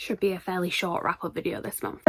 Should be a fairly short wrap-up video this month.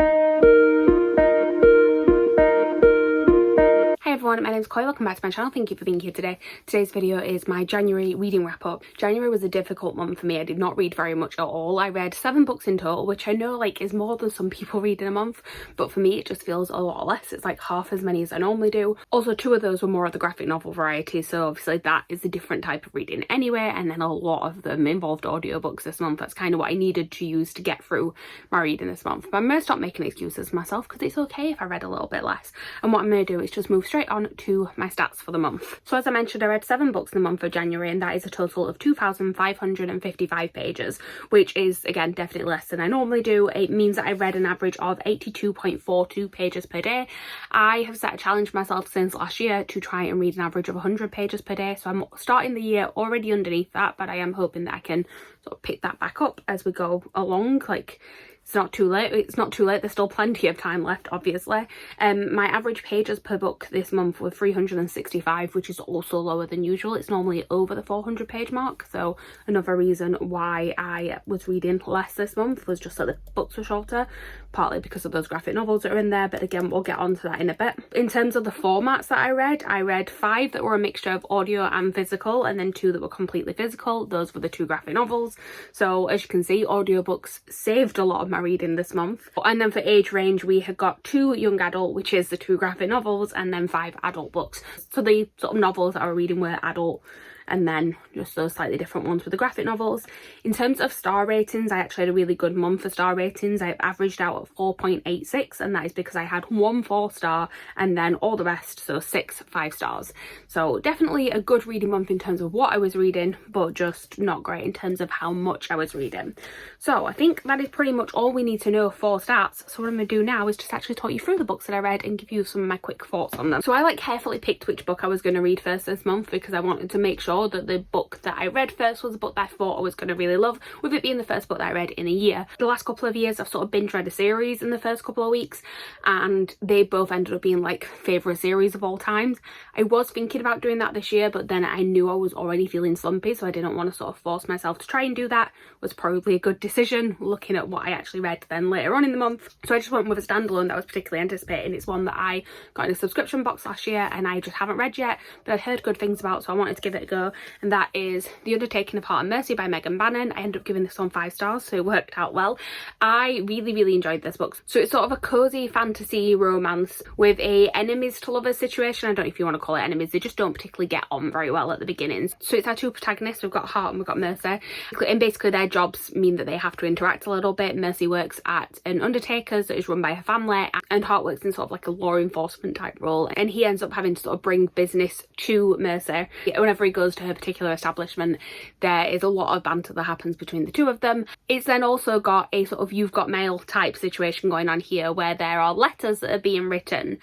Hey everyone, my name's Chloe, welcome back to my channel. Thank you for being here today. Today's video is my January reading wrap up. January was a difficult month for me. I did not read very much at all. I read 7 books in total, which I know like is more than some people read in a month, but for me it just feels a lot less. It's like half as many as I normally do. Also 2 of those were more of the graphic novel variety, so obviously that is a different type of reading anyway, and then a lot of them involved audiobooks this month. That's kind of what I needed to use to get through my reading this month. But I'm going to stop making excuses for myself because it's okay if I read a little bit less. And what I'm going to do is just move straight on to my stats for the month. So as I mentioned, I read 7 books in the month of January, and that is a total of 2,555 pages, which is again definitely less than I normally do. It means that I read an average of 82.42 pages per day. I have set a challenge for myself since last year to try and read an average of 100 pages per day, so I'm starting the year already underneath that, but I am hoping that I can sort of pick that back up as we go along. Like, it's not too late. There's still plenty of time left, obviously. My average pages per book this month were 365, which is also lower than usual. It's normally over the 400 page mark. So another reason why I was reading less this month was just that the books were shorter, partly because of those graphic novels that are in there. But again, we'll get onto that in a bit. In terms of the formats that I read 5 that were a mixture of audio and physical, and then 2 that were completely physical. Those were the 2 graphic novels. So as you can see, audiobooks saved a lot of my reading this month. And then for age range, we had got 2 young adult, which is the 2 graphic novels, and then 5 adult books. So the sort of novels that I was reading were adult, and then just those slightly different ones with the graphic novels. In terms of star ratings, I actually had a really good month for star ratings. I averaged out at 4.86, and that is because I had 1 4-star and then all the rest, so 6 5 stars. So definitely a good reading month in terms of what I was reading, but just not great in terms of how much I was reading. So I think that is pretty much all we need to know for stats. So what I'm going to do now is just actually talk you through the books that I read and give you some of my quick thoughts on them. So I like carefully picked which book I was going to read first this month because I wanted to make sure that the book that I read first was a book that I thought I was going to really love, with it being the first book that I read in a year. The last couple of years I've sort of binge read a series in the first couple of weeks, and they both ended up being like favourite series of all times. I was thinking about doing that this year, but then I knew I was already feeling slumpy, so I didn't want to sort of force myself to try and do that. It was probably a good decision looking at what I actually read then later on in the month. So I just went with a standalone that I was particularly anticipating. It's one that I got in a subscription box last year and I just haven't read yet, but I'd heard good things about, so I wanted to give it a go. And that is The Undertaking of Heart and Mercy by Megan Bannon. I ended up giving this one 5 stars, so it worked out well. I really enjoyed this book. So it's sort of a cozy fantasy romance with a enemies to lovers situation. I don't know if you want to call it enemies, they just don't particularly get on very well at the beginning. So it's our 2 protagonists, we've got Heart and we've got Mercy, and basically their jobs mean that they have to interact a little bit. Mercy works at an undertaker's that is run by her family, and Heart works in sort of like a law enforcement type role, and he ends up having to sort of bring business to Mercy. Whenever he goes to her particular establishment, there is a lot of banter that happens between the 2 of them. It's then also got a sort of you've got mail type situation going on here, where there are letters that are being written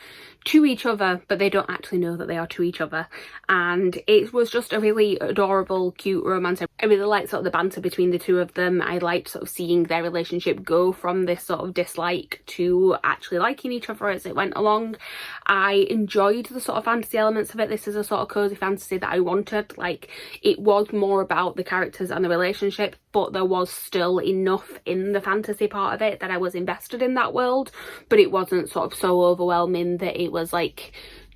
to each other, but they don't actually know that they are to each other. And it was just a really adorable, cute romance. I really liked sort of the banter between the 2 of them. I liked sort of seeing their relationship go from this sort of dislike to actually liking each other as it went along. I enjoyed the sort of fantasy elements of it. This is a sort of cozy fantasy that I wanted. Like, it was more about the characters and the relationship, but there was still enough in the fantasy part of it that I was invested in that world, but it wasn't sort of so overwhelming that it was like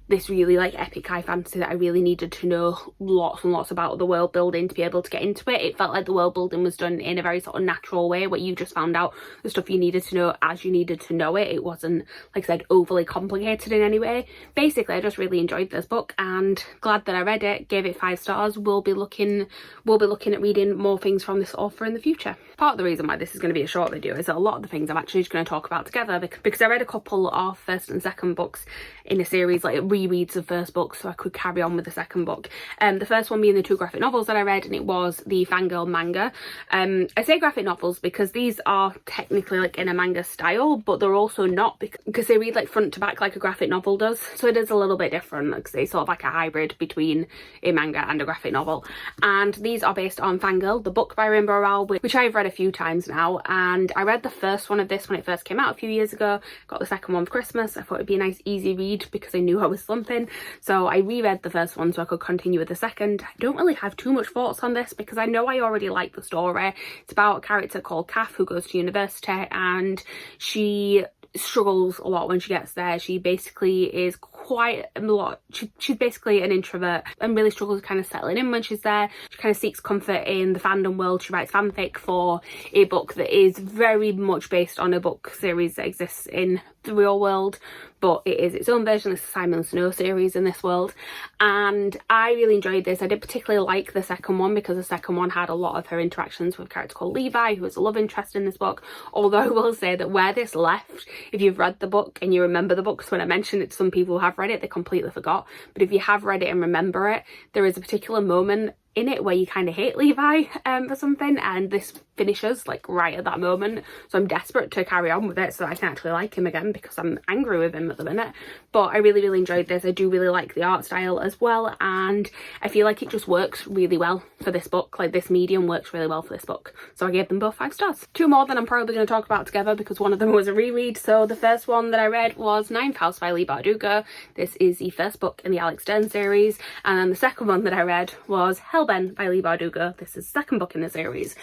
this really like epic high fantasy that I really needed to know lots and lots about the world building to be able to get into it. It felt like the world building was done in a very sort of natural way, where you just found out the stuff you needed to know as you needed to know it. It wasn't, like I said, overly complicated in any way. Basically, I just really enjoyed this book and glad that I read it. Gave it 5 stars. We'll be looking at reading more things from this author in the future. Part of the reason why this is going to be a short video is that a lot of the things I'm actually just going to talk about together, because I read a couple of first and second books in a series, like rereads of first books, so I could carry on with the second book. The first one being the 2 graphic novels that I read, and it was the Fangirl manga. I say graphic novels because these are technically like in a manga style, but they're also not, because they read like front to back like a graphic novel does, so it is a little bit different, because it's sort of like a hybrid between a manga and a graphic novel. And these are based on Fangirl, the book by Rainbow Rowell, which I've read a few times now, and I read the first one of this when it first came out a few years ago, got the second one for Christmas. I thought it'd be a nice easy read because I knew I was slumping. So I reread the first one so I could continue with the second. I don't really have too much thoughts on this because I know I already like the story. It's about a character called Kath who goes to university, and she struggles a lot when she gets there. She basically is quite a lot, she's basically an introvert and really struggles kind of settling in when she's there. She kind of seeks comfort in the fandom world. She writes fanfic for a book that is very much based on a book series that exists in the real world, but it is its own version. It's the Simon Snow series in this world, and I really enjoyed this. I did particularly like the second one because the second one had a lot of her interactions with a character called Levi, who was a love interest in this book. Although I will say that where this left, if you've read the book and you remember the book, because when I mentioned it to some people who have read it, they completely forgot, but if you have read it and remember it, there is a particular moment in it where you kind of hate Levi for something, and this finishes like right at that moment. So I'm desperate to carry on with it so that I can actually like him again because I'm angry with him at the minute. But I really enjoyed this. I do really like the art style as well, and I feel like it just works really well for this book. Like, this medium works really well for this book, so I gave them both 5 stars. 2 more that I'm probably going to talk about together because one of them was a reread. So the first one that I read was Ninth House by Leigh Bardugo. This is the first book in the Alex Stern series, and then the second one that I read was Hellbent by Leigh Bardugo. This is the second book in the series.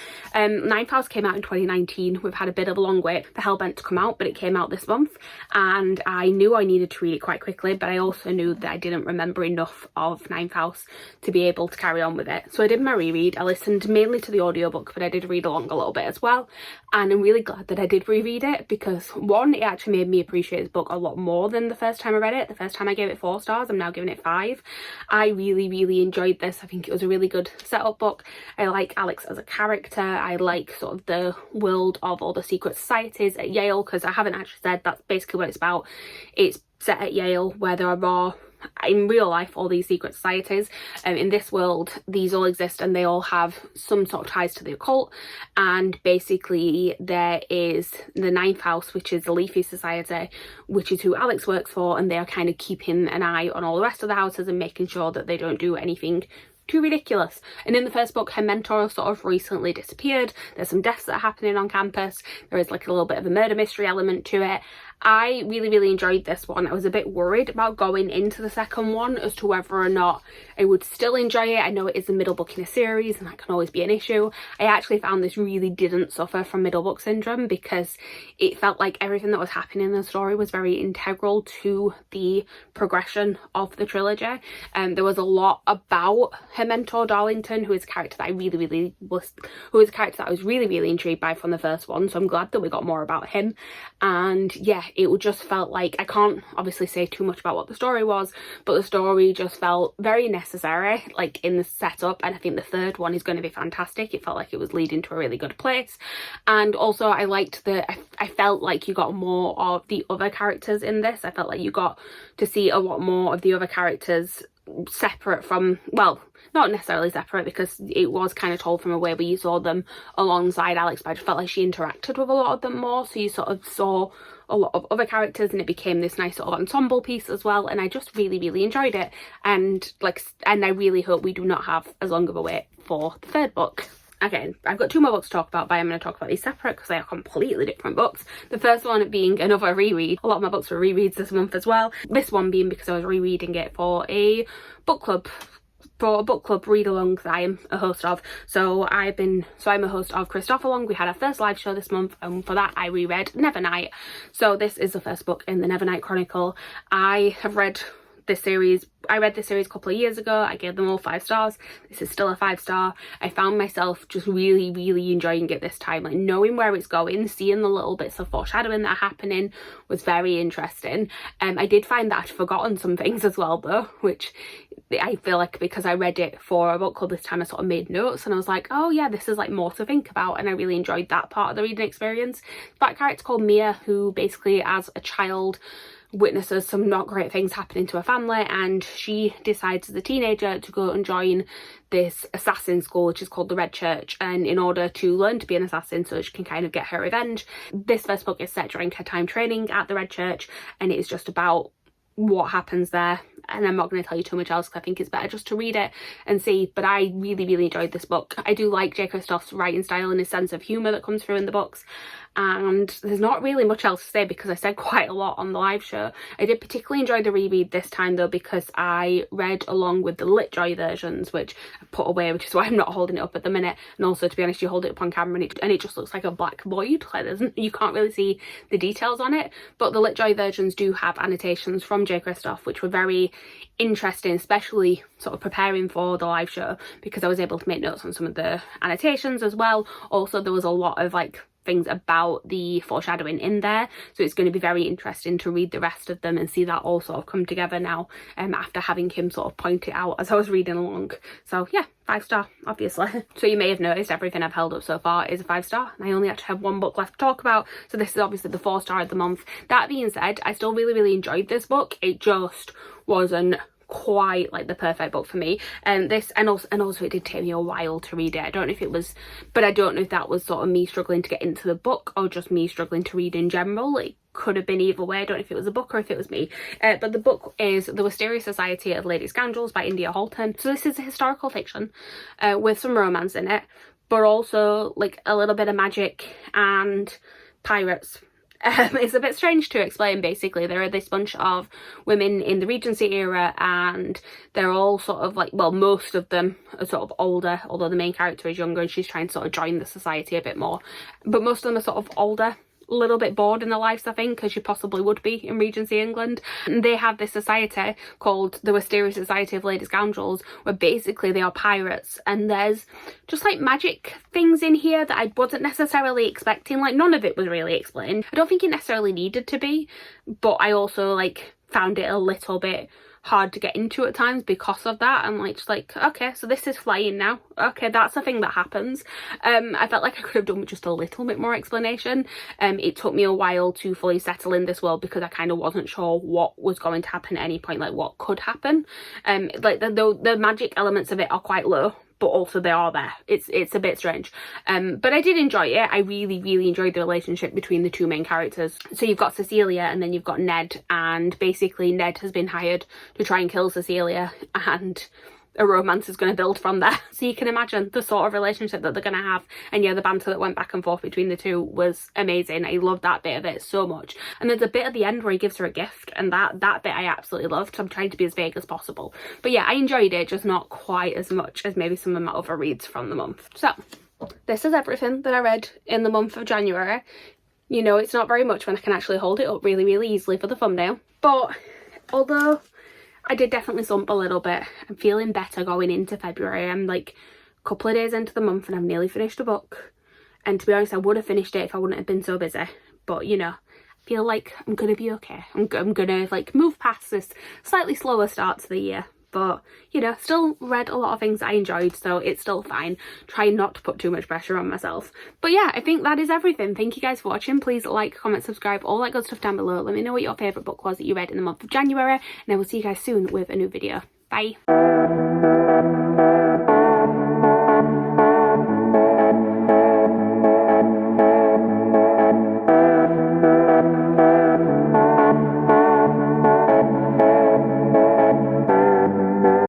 Ninth House came out in 2019. We've had a bit of a long wait for Hellbent to come out, but it came out this month, and I knew I needed to read it quite quickly, but I also knew that I didn't remember enough of Ninth House to be able to carry on with it. So I did my reread. I listened mainly to the audiobook, but I did read along a little bit as well, and I'm really glad that I did reread it because, one, it actually made me appreciate this book a lot more than the first time I read it. The first time I gave it 4 stars, I'm now giving it 5. I really enjoyed this. I think it was a really good setup book. I like Alex as a character. I like sort of the world of all the secret societies at Yale, because I haven't actually said that's basically what it's about. It's set at Yale, where there are, in real life, all these secret societies. In this world, these all exist and they all have some sort of ties to the occult. And basically there is the Ninth House, which is the Leafy Society, which is who Alex works for, and they are kind of keeping an eye on all the rest of the houses and making sure that they don't do anything too ridiculous. And in the first book, her mentor sort of recently disappeared. There's some deaths that are happening on campus. There is like a little bit of a murder mystery element to it. I really enjoyed this one. I was a bit worried about going into the second one as to whether or not I would still enjoy it. I know it is the middle book in a series and that can always be an issue. I actually found this really didn't suffer from middle book syndrome because it felt like everything that was happening in the story was very integral to the progression of the trilogy. There was a lot about her mentor Darlington, who is a character that I was really intrigued by from the first one, so I'm glad that we got more about him. And yeah, it just felt like, I can't obviously say too much about what the story was, but the story just felt very necessary, like in the setup, and I think the third one is going to be fantastic. It felt like it was leading to a really good place. And also I liked that I felt like you got more of the other characters in this. I felt like you got to see a lot more of the other characters separate from, well, not necessarily separate because it was kind of told from a way where you saw them alongside Alex, but I just felt like she interacted with a lot of them more, so you sort of saw a lot of other characters and it became this nice sort of ensemble piece as well. And I just really enjoyed it, and I really hope we do not have as long of a wait for the third book. Again, I've got 2 more books to talk about, but I'm going to talk about these separate because they are completely different books. The first one being another reread. A lot of my books were rereads this month as well. This one being because I was rereading it for a book club read along that I am a host of. So I'm a host of Christopher Long. We had our first live show this month, and for that I reread Nevernight. So this is the first book in the Nevernight Chronicle. I read this series a couple of years ago. I gave them all 5 stars. This is still a 5-star. I found myself just really enjoying it this time, like knowing where it's going, seeing the little bits of foreshadowing that are happening was very interesting. I did find that I'd forgotten some things as well though, which I feel like because I read it for a book club this time, I sort of made notes and I was like, oh yeah, this is like more to think about, and I really enjoyed that part of the reading experience. That character called Mia, who basically as a child witnesses some not great things happening to her family, and she decides as a teenager to go and join this assassin school which is called the Red Church, and in order to learn to be an assassin so she can kind of get her revenge. This first book is set during her time training at the Red Church, and it is just about what happens there, and I'm not going to tell you too much else because I think it's better just to read it and see. But I really enjoyed this book. I do like J. Kristoff's writing style and his sense of humour that comes through in the books, and there's not really much else to say because I said quite a lot on the live show. I did particularly enjoy the reread this time though, because I read along with the Litjoy versions, which I put away, which is why I'm not holding it up at the minute. And also, to be honest, you hold it up on camera and it just looks like a black void, like you can't really see the details on it. But the Litjoy versions do have annotations from J. Christoph, which were very interesting, especially sort of preparing for the live show, because I was able to make notes on some of the annotations as well. Also, there was a lot of like things about the foreshadowing in there, so it's going to be very interesting to read the rest of them and see that all sort of come together now, after having him sort of point it out as I was reading along. So yeah, 5-star, obviously. So you may have noticed everything I've held up so far is a 5-star, and I only actually have one book left to talk about, so this is obviously the 4-star of the month. That being said, I still really enjoyed this book. It just wasn't quite like the perfect book for me, and also it did take me a while to read it. I don't know if it was, but I don't know if that was sort of me struggling to get into the book or just me struggling to read in general. It could have been either way. I don't know if it was a book or if it was me, but the book is The Wisteria Society of Lady Scoundrels by India Halton. So this is a historical fiction with some romance in it, but also like a little bit of magic and pirates. It's a bit strange to explain. Basically, there are this bunch of women in the Regency era, and they're all sort of like, well, most of them are sort of older, although the main character is younger and she's trying to sort of join the society a bit more. But most of them are sort of older, a little bit bored in their lives, I think, as you possibly would be in Regency England. And they have this society called the Wisteria Society of Lady Scoundrels, where basically they are pirates, and there's just like magic things in here that I wasn't necessarily expecting. Like, none of it was really explained. I don't think it necessarily needed to be, but I also like found it a little bit hard to get into at times because of that. I'm like, just like, okay, so this is flying now, okay, that's a thing that happens. I felt like I could have done with just a little bit more explanation. It took me a while to fully settle in this world because I kind of wasn't sure what was going to happen at any point, like what could happen. Like the magic elements of it are quite low, but also they are there. It's a bit strange, but I did enjoy it. I really enjoyed the relationship between the two main characters. So you've got Cecilia and then you've got Ned, and basically Ned has been hired to try and kill Cecilia, and a romance is going to build from there. So you can imagine the sort of relationship that they're going to have. And yeah, the banter that went back and forth between the two was amazing. I loved that bit of it so much. And there's a bit at the end where he gives her a gift, and that bit I absolutely loved. So I'm trying to be as vague as possible. But yeah, I enjoyed it, just not quite as much as maybe some of my other reads from the month. So this is everything that I read in the month of January. You know, it's not very much when I can actually hold it up really easily for the thumbnail. But although I did definitely slump a little bit, I'm feeling better going into February. I'm like a couple of days into the month and I've nearly finished a book. And to be honest, I would have finished it if I wouldn't have been so busy. But you know, I feel like I'm gonna be okay. I'm gonna like move past this slightly slower start to the year. But you know, still read a lot of things I enjoyed, so it's still fine. Try not to put too much pressure on myself. But yeah, I think that is everything. Thank you guys for watching. Please like, comment, subscribe, all that good stuff down below. Let me know what your favourite book was that you read in the month of January, and I will see you guys soon with a new video. Bye.